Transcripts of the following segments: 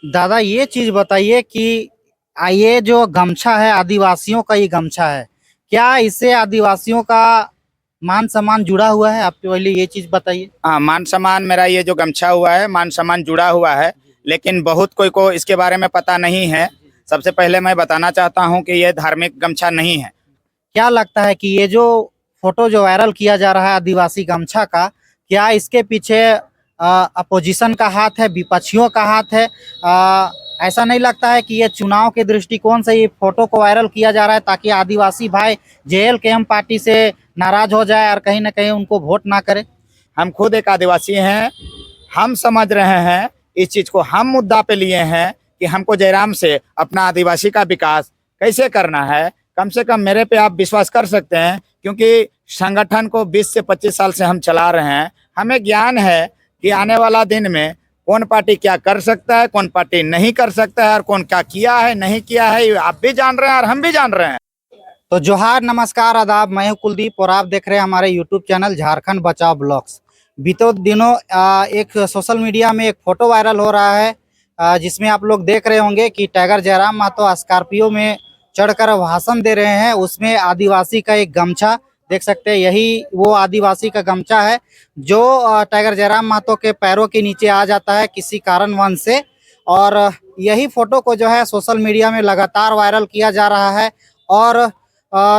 दादा ये चीज बताइए कि ये जो गमछा है आदिवासियों का ये गमछा है, क्या इससे आदिवासियों का मान सम्मान जुड़ा हुआ है? आप पहले ये चीज बताइए। हाँ, मान सम्मान मेरा ये जो गमछा हुआ है, मान सम्मान जुड़ा हुआ है। लेकिन बहुत कोई को इसके बारे में पता नहीं है। सबसे पहले मैं बताना चाहता हूँ कि ये धार्मिक गमछा नहीं है। क्या लगता है कि ये जो फोटो जो वायरल किया जा रहा है आदिवासी गमछा का, क्या इसके पीछे अपोजिशन का हाथ है, विपक्षियों का हाथ है? ऐसा नहीं लगता है कि ये चुनाव के दृष्टिकोण से ये फोटो को वायरल किया जा रहा है ताकि आदिवासी भाई JLKM पार्टी से नाराज हो जाए और कहीं ना कहीं उनको वोट ना करे? हम खुद एक आदिवासी हैं। हम समझ रहे हैं इस चीज को, हम मुद्दा पे लिए हैं कि हमको जयराम से अपना आदिवासी का विकास कैसे करना है। कम से कम मेरे पे आप विश्वास कर सकते हैं, क्योंकि संगठन को 20 से 25 साल से हम चला रहे हैं। हमें ज्ञान है कि आने वाला दिन में कौन पार्टी क्या कर सकता है, कौन पार्टी नहीं कर सकता है, और कौन क्या किया है नहीं किया है, ये आप भी जान रहे हैं और हम भी जान रहे हैं। तो जोहार, नमस्कार, आदाब। मैं हूं कुलदीप और आप देख रहे हैं हमारे यूट्यूब चैनल झारखंड बचाओ ब्लॉग्स। बीते दिनों एक सोशल मीडिया में एक फोटो वायरल हो रहा है, जिसमें आप लोग देख रहे होंगे कि टाइगर जयराम महतो स्कॉर्पियो में चढ़कर भाषण दे रहे हैं। उसमें आदिवासी का एक गमछा देख सकते हैं, यही वो आदिवासी का गमछा है जो टाइगर जयराम महतो के पैरों के नीचे आ जाता है किसी कारणवश से। और यही फोटो को जो है सोशल मीडिया में लगातार वायरल किया जा रहा है। और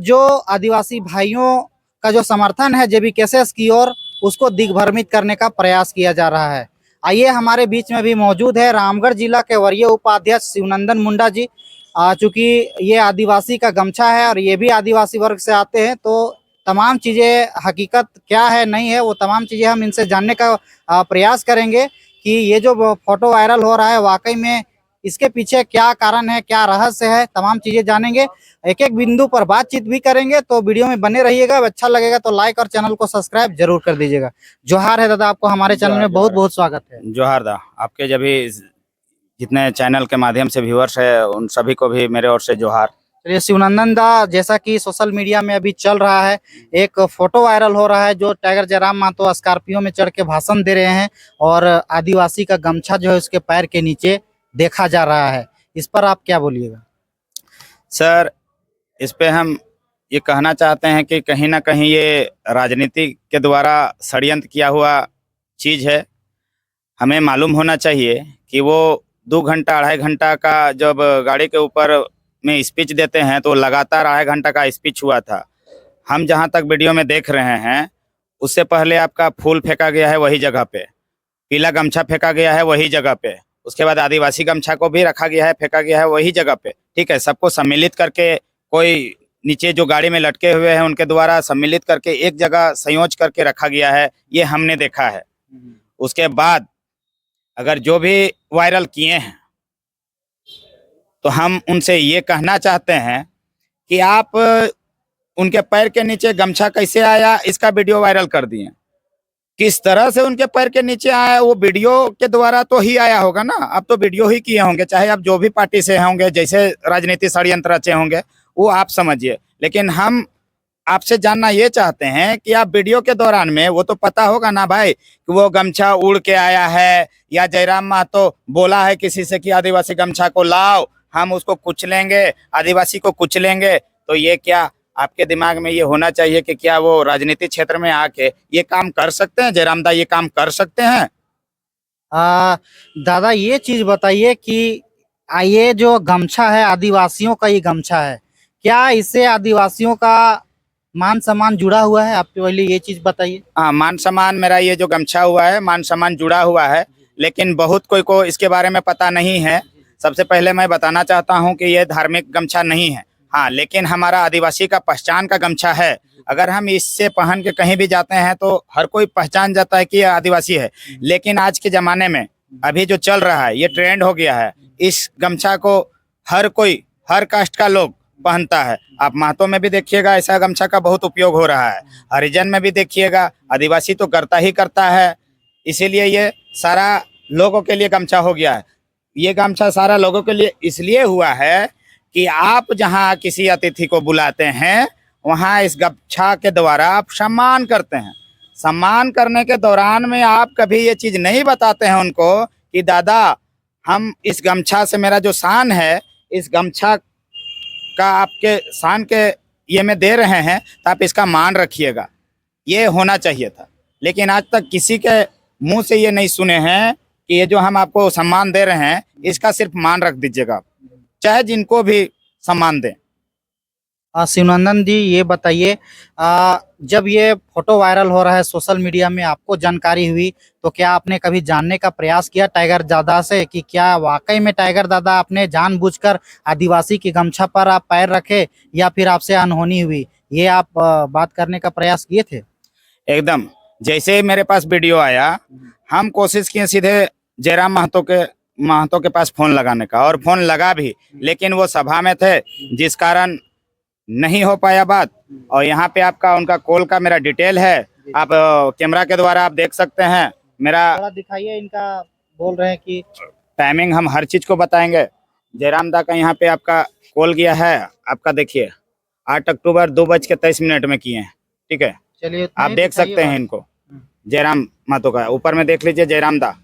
जो आदिवासी भाइयों का जो समर्थन है जेबी केसेस की ओर, उसको दिग्भ्रमित करने का प्रयास किया जा रहा है। आइए, हमारे बीच में भी मौजूद है रामगढ़ जिला के वरीय उपाध्यक्ष शिवनंदन मुंडा जी। चूंकि ये आदिवासी का गमछा है और ये भी आदिवासी वर्ग से आते हैं, तो तमाम चीज़ें हकीकत क्या है नहीं है वो तमाम चीज़ें हम इनसे जानने का प्रयास करेंगे कि ये जो फोटो वायरल हो रहा है वाकई में इसके पीछे क्या कारण है, क्या रहस्य है, तमाम चीजें जानेंगे। एक एक बिंदु पर बातचीत भी करेंगे, तो वीडियो में बने रहिएगा। अच्छा लगेगा तो लाइक और चैनल को सब्सक्राइब जरूर कर दीजिएगा। जोहार है दादा, आपको हमारे चैनल में बहुत बहुत स्वागत है। जोहार दा, आपके जब भी जितने चैनल के माध्यम से व्यूअर्स है उन सभी को भी मेरे ओर से जोहार। चलिए शिवनंदन दा, जैसा कि सोशल मीडिया में अभी चल रहा है, एक फोटो वायरल हो रहा है जो टाइगर जयराम महतो स्कॉर्पियो में चढ़ के भाषण दे रहे हैं और आदिवासी का गमछा जो है उसके पैर के नीचे देखा जा रहा है। इस पर आप क्या बोलिएगा? सर, इस पे हम ये कहना चाहते हैं कि कहीं ना कहीं ये राजनीति के द्वारा षड्यंत्र किया हुआ चीज़ है। हमें मालूम होना चाहिए कि वो 2 घंटा 2.5 घंटा का जब गाड़ी के ऊपर में स्पीच देते हैं तो लगातार 2.5 घंटा का स्पीच हुआ था। हम जहाँ तक वीडियो में देख रहे हैं, उससे पहले आपका फूल फेंका गया है वही जगह पे, पीला गमछा फेंका गया है वही जगह पे, उसके बाद आदिवासी गमछा को भी रखा गया है, फेंका गया है वही जगह पे। ठीक है, सबको सम्मिलित करके कोई नीचे जो गाड़ी में लटके हुए हैं उनके द्वारा सम्मिलित करके एक जगह संयोज करके रखा गया है, ये हमने देखा है। उसके बाद अगर जो भी वायरल किए हैं तो हम उनसे ये कहना चाहते हैं कि आप उनके पैर के नीचे गमछा कैसे आया इसका वीडियो वायरल कर दिए। किस तरह से उनके पैर के नीचे आया वो वीडियो के द्वारा तो ही आया होगा ना। आप तो वीडियो ही किए होंगे, चाहे आप जो भी पार्टी से होंगे, जैसे राजनीति षड्यंत्र रचे होंगे वो आप समझिए। लेकिन हम आपसे जानना ये चाहते हैं कि आप वीडियो के दौरान में वो तो पता होगा ना भाई कि वो गमछा उड़ के आया है या जयराम महतो बोला है किसी से कि आदिवासी गमछा को लाओ, हम उसको कुचलेंगे, आदिवासी को कुचलेंगे। तो ये क्या आपके दिमाग में ये होना चाहिए कि क्या वो राजनीतिक क्षेत्र में आके ये काम कर सकते हैं? जयराम दा ये काम कर सकते हैं? दादा ये चीज बताइए कि ये जो गमछा है आदिवासियों का ये गमछा है, क्या इससे आदिवासियों का मान सम्मान जुड़ा हुआ है? आप पहले ये चीज बताइए। हाँ, मान सम्मान मेरा ये जो गमछा हुआ है, मान सम्मान जुड़ा हुआ है। लेकिन बहुत कोई को इसके बारे में पता नहीं है। सबसे पहले मैं बताना चाहता हूँ कि ये धार्मिक गमछा नहीं है। हाँ, लेकिन हमारा आदिवासी का पहचान का गमछा है। अगर हम इससे पहन के कहीं भी जाते हैं तो हर कोई पहचान जाता है कि ये आदिवासी है। लेकिन आज के ज़माने में अभी जो चल रहा है ये ट्रेंड हो गया है। इस गमछा को हर कोई, हर कास्ट का लोग पहनता है। आप महतो में भी देखिएगा ऐसा गमछा का बहुत उपयोग हो रहा है, हरिजन में भी देखिएगा, आदिवासी तो करता ही करता है। इसीलिए ये सारा लोगों के लिए गमछा हो गया है। ये गमछा सारा लोगों के लिए इसलिए हुआ है कि आप जहाँ किसी अतिथि को बुलाते हैं वहाँ इस गमछा के द्वारा आप सम्मान करते हैं। सम्मान करने के दौरान में आप कभी ये चीज़ नहीं बताते हैं उनको कि दादा हम इस गमछा से, मेरा जो शान है, इस गमछा का आपके शान के ये में दे रहे हैं, तो आप इसका मान रखिएगा। ये होना चाहिए था, लेकिन आज तक किसी के मुंह से ये नहीं सुने हैं कि ये जो हम आपको सम्मान दे रहे हैं, इसका सिर्फ मान रख दीजिएगा, चाहे जिनको भी सम्मान दें। शिवनंदन जी, ये बताइए, जब ये फोटो वायरल हो रहा है सोशल मीडिया में, आपको जानकारी हुई तो क्या आपने कभी जानने का प्रयास किया टाइगर दादा से कि क्या वाकई में टाइगर दादा आपने जानबूझकर आदिवासी की गमछा पर आप पैर रखे या फिर आपसे अनहोनी हुई? ये आप बात करने का प्रयास किए थे? एकदम, जैसे ही मेरे पास वीडियो आया, हम कोशिश किए सीधे जयराम महतो के पास फोन लगाने का, और फोन लगा भी, लेकिन वो सभा में थे, जिस कारण नहीं हो पाया बात। और यहाँ पे आपका उनका कॉल का मेरा डिटेल है, आप कैमरा के द्वारा आप देख सकते हैं। मेरा थोड़ा दिखाइए, इनका बोल रहे हैं कि टाइमिंग हम हर चीज को बताएंगे। जयराम दा का यहाँ पे आपका कॉल गया है, आपका देखिए 8 अक्टूबर 2:23 में किए हैं, ठीक है। चलिए आप देख सकते हैं इनको, जयराम महतो का ऊपर में देख लीजिए, जयराम दा।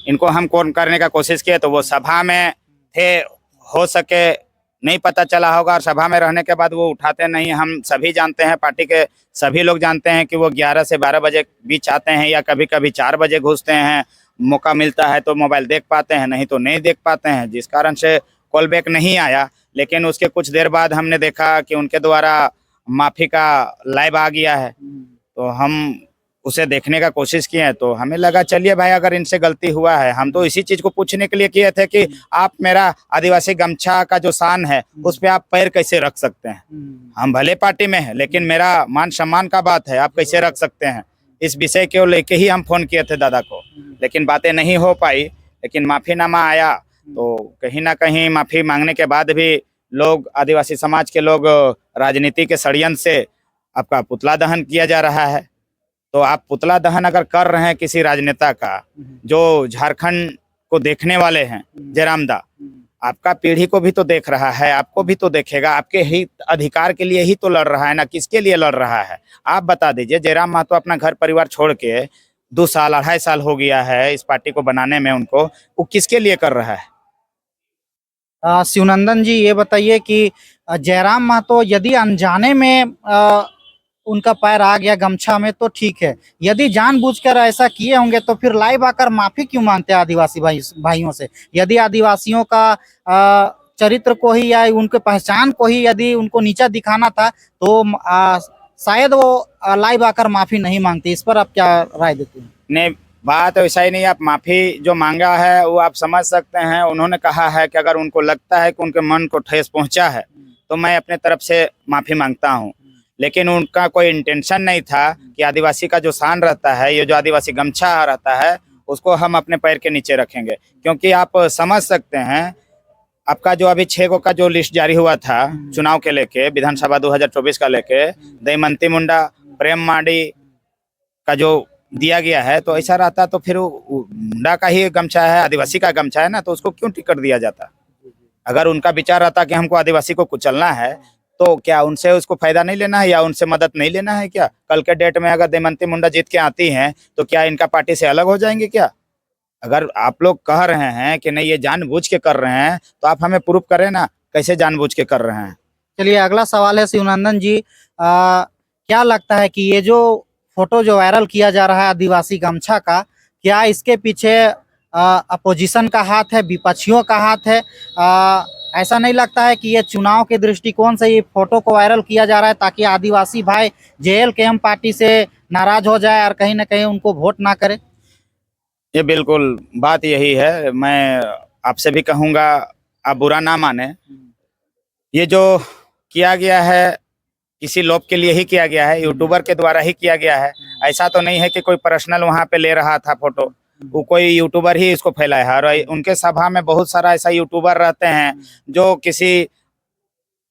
इनको हम कॉल करने का कोशिश किए तो वो सभा में थे, हो सके नहीं पता चला होगा, और सभा में रहने के बाद वो उठाते नहीं। हम सभी जानते हैं, पार्टी के सभी लोग जानते हैं कि वो 11 से 12 बजे बीच आते हैं, या कभी कभी 4 बजे घुसते हैं। मौका मिलता है तो मोबाइल देख पाते हैं, नहीं तो नहीं देख पाते हैं, जिस कारण से कॉल बैक नहीं आया। लेकिन उसके कुछ देर बाद हमने देखा कि उनके द्वारा माफी का लाइव आ गया है, तो हम उसे देखने का कोशिश किए, तो हमें लगा चलिए भाई, अगर इनसे गलती हुआ है, हम तो इसी चीज को पूछने के लिए किए थे कि आप मेरा आदिवासी गमछा का जो शान है उस पे आप पैर कैसे रख सकते हैं। हम भले पार्टी में हैं, लेकिन मेरा मान सम्मान का बात है, आप कैसे रख सकते हैं। इस विषय को लेके ही हम फोन किए थे दादा को, लेकिन बातें नहीं हो पाई। लेकिन माफीनामा आया, तो कहीं ना कहीं माफी मांगने के बाद भी लोग, आदिवासी समाज के लोग, राजनीति के षड्यंत्र से आपका पुतला दहन किया जा रहा है। तो आप पुतला दहन अगर कर रहे हैं किसी राजनेता का, जो झारखंड को देखने वाले हैं, जयराम दा, आपका पीढ़ी को भी तो देख रहा है, आपको भी तो देखेगा, आपके हित अधिकार के लिए ही तो लड़ रहा है ना, किसके लिए लड़ रहा है? आप बता दीजिए। जयराम महतो अपना घर परिवार छोड़ के 2 साल 2.5 साल हो गया है इस पार्टी को बनाने में, उनको वो किसके लिए कर रहा है? शिवनंदन जी, ये बताइए कि जयराम महतो यदि अनजाने में उनका पैर आ गया गमछा में तो ठीक है, यदि जानबूझकर ऐसा किए होंगे तो फिर लाइव आकर माफी क्यों मांगते हैं आदिवासी भाइयों से? यदि आदिवासियों का चरित्र को ही या उनके पहचान को ही यदि उनको नीचा दिखाना था तो शायद वो लाइव आकर माफी नहीं मांगते। इस पर आप क्या राय देते हैं? नहीं, बात वैसा ही नहीं। आप माफी जो मांगा है वो आप समझ सकते हैं। उन्होंने कहा है कि अगर उनको लगता है कि उनके मन को ठेस पहुंचा है तो मैं अपने तरफ से माफी मांगता हूं, लेकिन उनका कोई इंटेंशन नहीं था कि आदिवासी का जो शान रहता है, ये जो आदिवासी गमछा रहता है, उसको हम अपने पैर के नीचे रखेंगे। क्योंकि आप समझ सकते हैं, आपका जो अभी 6 गो का जो लिस्ट जारी हुआ था चुनाव के लेके, विधानसभा 2024 का लेके, दमयंती मुंडा, प्रेम मांडी का जो दिया गया है, तो ऐसा रहता तो फिर मुंडा का ही गमछा है, आदिवासी का गमछा है ना, तो उसको क्यों टिकट दिया जाता? अगर उनका विचार रहता कि हमको आदिवासी को कुचलना है, तो क्या उनसे उसको फायदा नहीं लेना है या उनसे मदद नहीं लेना है क्या? कल के डेट में अगर दमयंती मुंडा जीत के आती हैं तो क्या इनका पार्टी से अलग हो जाएंगे क्या? अगर आप लोग कह रहे हैं कि नहीं ये जानबूझ के कर रहे हैं, तो आप हमें प्रूफ करें ना, कैसे जानबूझ के कर रहे हैं। चलिए, अगला सवाल है शिवनंदन जी, क्या लगता है कि ये जो फोटो जो वायरल किया जा रहा है आदिवासी गमछा का, क्या इसके पीछे अपोजिशन का हाथ है, विपक्षियों का हाथ है? ऐसा नहीं लगता है कि ये चुनाव के दृष्टिकोण से ये फोटो को वायरल किया जा रहा है ताकि आदिवासी भाई JLKM पार्टी से नाराज हो जाए और कहीं ना कहीं उनको वोट ना करे? ये बिल्कुल बात यही है। मैं आपसे भी कहूँगा, आप बुरा ना माने, ये जो किया गया है किसी लोग के लिए ही किया गया है, यूट्यूबर के द्वारा ही किया गया है। ऐसा तो नहीं है कि कोई पर्सनल वहाँ पे ले रहा था फोटो, वो कोई यूट्यूबर ही इसको फैलाया है। और उनके सभा में बहुत सारा ऐसा यूट्यूबर रहते हैं जो किसी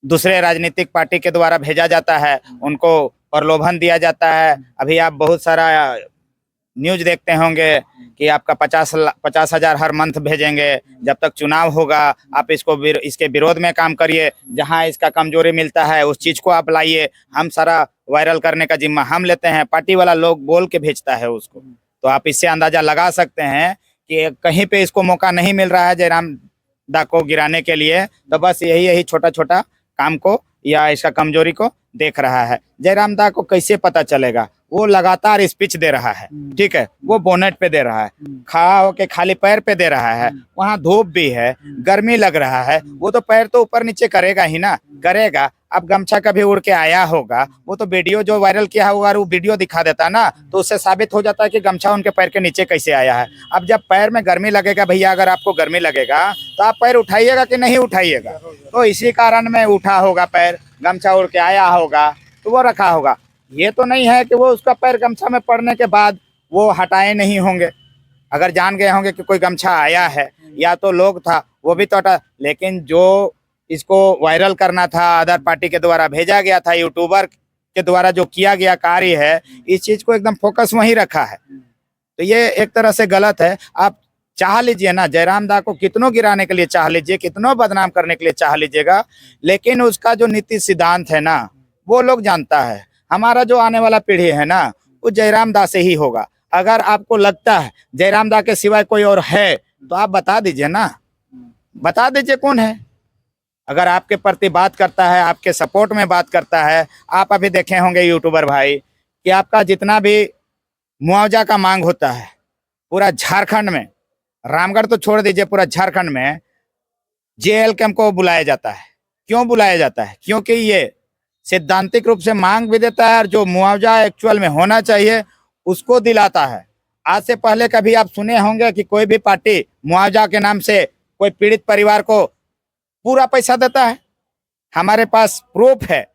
दूसरे राजनीतिक पार्टी के द्वारा भेजा जाता है, उनको प्रलोभन दिया जाता है। अभी आप बहुत सारा न्यूज देखते होंगे कि आपका 50,000 हर मंथ भेजेंगे, जब तक चुनाव होगा आप इसके विरोध में काम करिए, जहां इसका कमजोरी मिलता है उस चीज को आप लाइए, हम सारा वायरल करने का जिम्मा हम लेते हैं। पार्टी वाला लोग बोल के भेजता है उसको। तो आप इससे अंदाजा लगा सकते हैं कि कहीं पे इसको मौका नहीं मिल रहा है जयराम दा को गिराने के लिए, तो बस यही छोटा छोटा काम को या इसका कमजोरी को देख रहा है। जयराम दा को कैसे पता चलेगा? वो लगातार स्पीच दे रहा है, ठीक है, वो बोनेट पे दे रहा है, खड़ा होके खाली पैर पे दे रहा है, वहाँ धूप भी है, गर्मी लग रहा है, वो तो पैर तो ऊपर नीचे करेगा ही ना, करेगा। अब गमछा कभी उड़ के आया होगा, वो तो वीडियो जो वायरल किया होगा वो वीडियो दिखा देता ना, तो उससे साबित हो जाता है कि गमछा उनके पैर के नीचे कैसे आया है। अब जब पैर में गर्मी लगेगा भैया, अगर आपको गर्मी लगेगा तो आप पैर उठाइएगा कि नहीं उठाइएगा? तो इसी कारण में उठा होगा पैर, गमछा उड़ के आया होगा तो वो रखा होगा। ये तो नहीं है कि वो उसका पैर गमछा में पड़ने के बाद वो हटाए नहीं होंगे। अगर जान गए होंगे कि कोई गमछा आया है या तो लोग था वो भी तो हटा, लेकिन जो इसको वायरल करना था, अदर पार्टी के द्वारा भेजा गया था, यूट्यूबर के द्वारा जो किया गया कार्य है, इस चीज को एकदम फोकस वहीं रखा है। तो ये एक तरह से गलत है। आप चाह लीजिए ना, जयराम दा को कितनों गिराने के लिए चाह लीजिए, कितनों बदनाम करने के लिए चाह लीजिएगा, लेकिन उसका जो नीति सिद्धांत है ना वो लोग जानता है। हमारा जो आने वाला पीढ़ी है ना वो जयराम दा से ही होगा। अगर आपको लगता है जयराम दा के सिवाय कोई और है तो आप बता दीजिए ना, बता दीजिए कौन है। अगर आपके प्रति बात करता है, आपके सपोर्ट में बात करता है, आप अभी देखे होंगे यूट्यूबर भाई कि आपका जितना भी मुआवजा का मांग होता है पूरा झारखंड में, रामगढ़ तो छोड़ दीजिए, पूरा झारखंड में जेएल कैंप को बुलाया जाता है। क्यों बुलाया जाता है? क्योंकि ये सैद्धांतिक रूप से मांग भी देता है और जो मुआवजा एक्चुअल में होना चाहिए उसको दिलाता है। आज से पहले कभी आप सुने होंगे कि कोई भी पार्टी मुआवजा के नाम से कोई पीड़ित परिवार को पूरा पैसा देता है? हमारे पास प्रूफ है।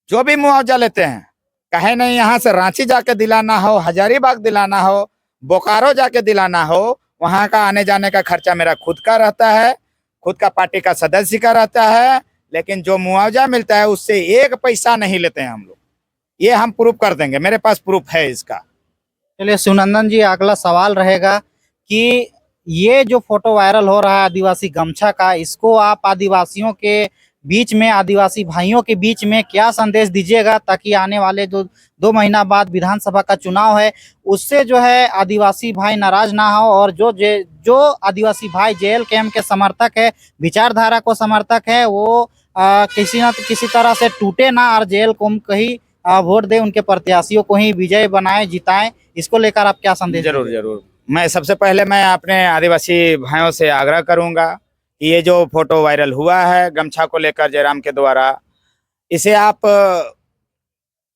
जो भी मुआवजा लेते हैं, कहे नहीं यहाँ से रांची जाके दिलाना हो, हजारीबाग दिलाना हो, बोकारो जाके दिलाना हो, वहां का आने जाने का खर्चा मेरा खुद का रहता है, खुद का पार्टी का सदस्य का रहता है, लेकिन जो मुआवजा मिलता है उससे एक पैसा नहीं लेते हैं हम लोग। ये हम प्रूफ कर देंगे, मेरे पास प्रूफ है इसका। चलिए शिवनंदन जी, अगला सवाल रहेगा कि ये जो फोटो वायरल हो रहा है आदिवासी गमछा का, इसको आप आदिवासियों के बीच में, आदिवासी भाइयों के बीच में क्या संदेश दीजिएगा ताकि आने वाले जो 2 महीना बाद विधानसभा का चुनाव है उससे जो है आदिवासी भाई नाराज ना हो, और जो आदिवासी भाई जेएल कैंप के समर्थक है, विचारधारा को समर्थक है, वो किसी न किसी तरह से टूटे ना और जेएल कैंप को ही वोट दे, उनके प्रत्याशियों को ही विजय बनाए, जिताएं। इसको लेकर आप क्या संदेश? जरूर जरूर। मैं सबसे पहले मैं अपने आदिवासी भाइयों से आग्रह करूंगा कि ये जो फोटो वायरल हुआ है गमछा को लेकर जयराम के द्वारा, इसे आप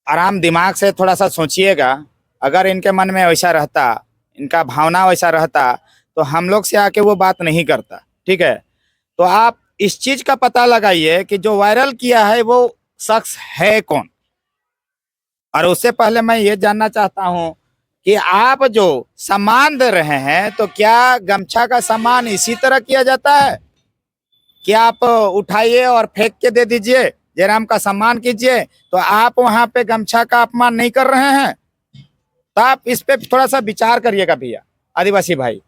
आराम दिमाग से थोड़ा सा सोचिएगा। अगर इनके मन में वैसा रहता, इनका भावना वैसा रहता, तो हम लोग से आके वो बात नहीं करता, ठीक है। तो आप इस चीज का पता लगाइए कि जो वायरल किया है वो शख्स है कौन। और उससे पहले मैं ये जानना चाहता हूँ कि आप जो सम्मान दे रहे हैं, तो क्या गमछा का सम्मान इसी तरह किया जाता है कि आप उठाइए और फेंक के दे दीजिए, जयराम का सम्मान कीजिए? तो आप वहां पे गमछा का अपमान नहीं कर रहे हैं? तो आप इस पे थोड़ा सा विचार करिएगा भैया, आदिवासी भाई।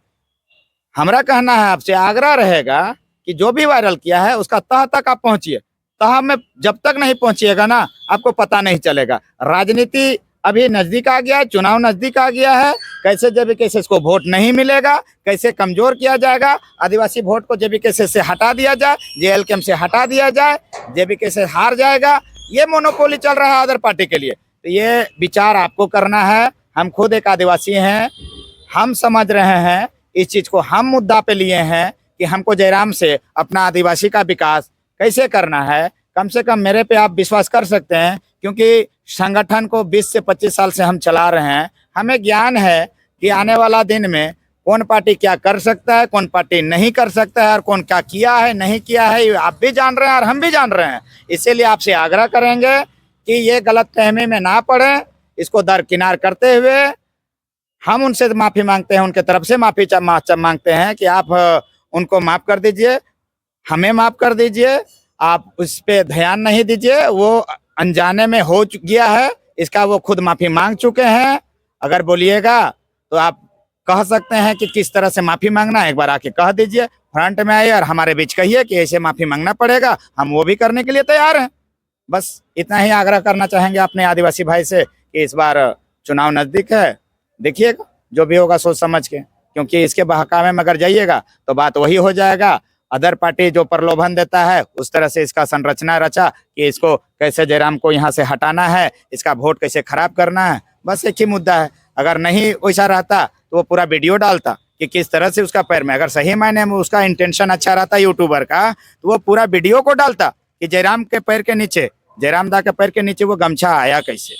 हमारा कहना है, आपसे आग्रह रहेगा कि जो भी वायरल किया है उसका तह तक आप पहुंचिए। तह में जब तक नहीं पहुंचिएगा ना, आपको पता नहीं चलेगा। राजनीति अभी नजदीक आ गया है, चुनाव नजदीक आ गया है, कैसे जेबी कैसे इसको वोट नहीं मिलेगा, कैसे कमजोर किया जाएगा, आदिवासी वोट को जेबी कैसे से हटा दिया जाए, जेएल कैंप से हटा दिया जाए, जेबी कैसे हार जाएगा, ये मोनोपोली चल रहा है अदर पार्टी के लिए। तो ये विचार आपको करना है। हम खुद एक आदिवासी हैं, हम समझ रहे हैं इस चीज को, हम मुद्दा पे लिए हैं कि हमको जयराम से अपना आदिवासी का विकास कैसे करना है। कम से कम मेरे पे आप विश्वास कर सकते हैं, क्योंकि संगठन को 20 से 25 साल से हम चला रहे हैं। हमें ज्ञान है कि आने वाला दिन में कौन पार्टी क्या कर सकता है, कौन पार्टी नहीं कर सकता है, और कौन क्या किया है नहीं किया है, ये आप भी जान रहे हैं और हम भी जान रहे हैं। इसीलिए आपसे आग्रह करेंगे कि ये गलत फहमी में ना पड़े। इसको दरकिनार करते हुए हम उनसे माफी मांगते हैं, उनके तरफ से माफी मांगते हैं कि आप उनको माफ कर दीजिए, हमें माफ कर दीजिए, आप उस पे ध्यान नहीं दीजिए। वो अनजाने में हो गया है, इसका वो खुद माफी मांग चुके हैं। अगर बोलिएगा तो आप कह सकते हैं कि किस तरह से माफी मांगना है, एक बार आके कह दीजिए, फ्रंट में आइए और हमारे बीच कहिए कि ऐसे माफी मांगना पड़ेगा, हम वो भी करने के लिए तैयार हैं। बस इतना ही आग्रह करना चाहेंगे अपने आदिवासी भाई से कि इस बार चुनाव नजदीक है, देखिएगा जो भी होगा सोच समझ के। क्योंकि इसके बहकावे में अगर जाइएगा तो बात वही हो जाएगा। अदर पार्टी जो प्रलोभन देता है उस तरह से इसका संरचना रचा कि इसको कैसे जयराम को यहाँ से हटाना है, इसका वोट कैसे खराब करना है, बस एक ही मुद्दा है। अगर नहीं वैसा रहता तो वो पूरा वीडियो डालता कि किस तरह से उसका पैर में, अगर सही मायने में उसका इंटेंशन अच्छा रहता यूट्यूबर का, तो वो पूरा वीडियो को डालता कि जयराम के पैर के नीचे, जयराम दा के पैर के नीचे वो गमछा आया कैसे।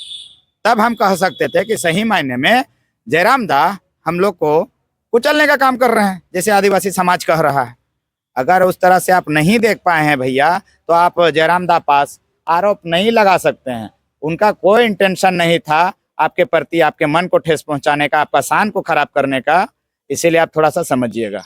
तब हम कह सकते थे कि सही मायने में जयराम दा हम लोग को कुचलने का काम कर रहे हैं, जैसे आदिवासी समाज कह रहा है। अगर उस तरह से आप नहीं देख पाए हैं भैया, तो आप जयराम दा पास आरोप नहीं लगा सकते हैं। उनका कोई इंटेंशन नहीं था आपके प्रति, आपके मन को ठेस पहुंचाने का, आपका शान को खराब करने का। इसीलिए आप थोड़ा सा समझिएगा।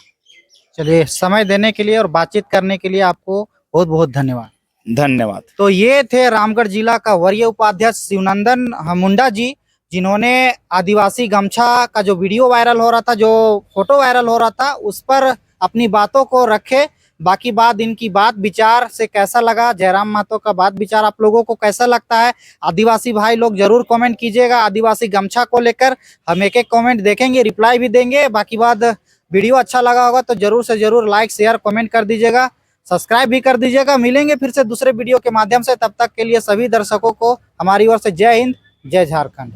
चलिए, समय देने के लिए और बातचीत करने के लिए आपको बहुत बहुत धन्यवाद। धन्यवाद। तो ये थे रामगढ़ जिला का वरीय उपाध्यक्ष शिवनंदन मुंडा जी, जिन्होंने आदिवासी गमछा का जो वीडियो वायरल हो रहा था, जो फोटो वायरल हो रहा था, उस पर अपनी बातों को रखे। बाकी बात, इनकी बात विचार से कैसा लगा, जयराम महतो का बात विचार आप लोगों को कैसा लगता है, आदिवासी भाई लोग जरूर कमेंट कीजिएगा। आदिवासी गमछा को लेकर हम एक एक कमेंट देखेंगे, रिप्लाई भी देंगे। बाकी बात, वीडियो अच्छा लगा होगा तो जरूर से जरूर लाइक शेयर कमेंट कर दीजिएगा, सब्सक्राइब भी कर दीजिएगा। मिलेंगे फिर से दूसरे वीडियो के माध्यम से, तब तक के लिए सभी दर्शकों को हमारी ओर से जय हिंद, जय झारखंड।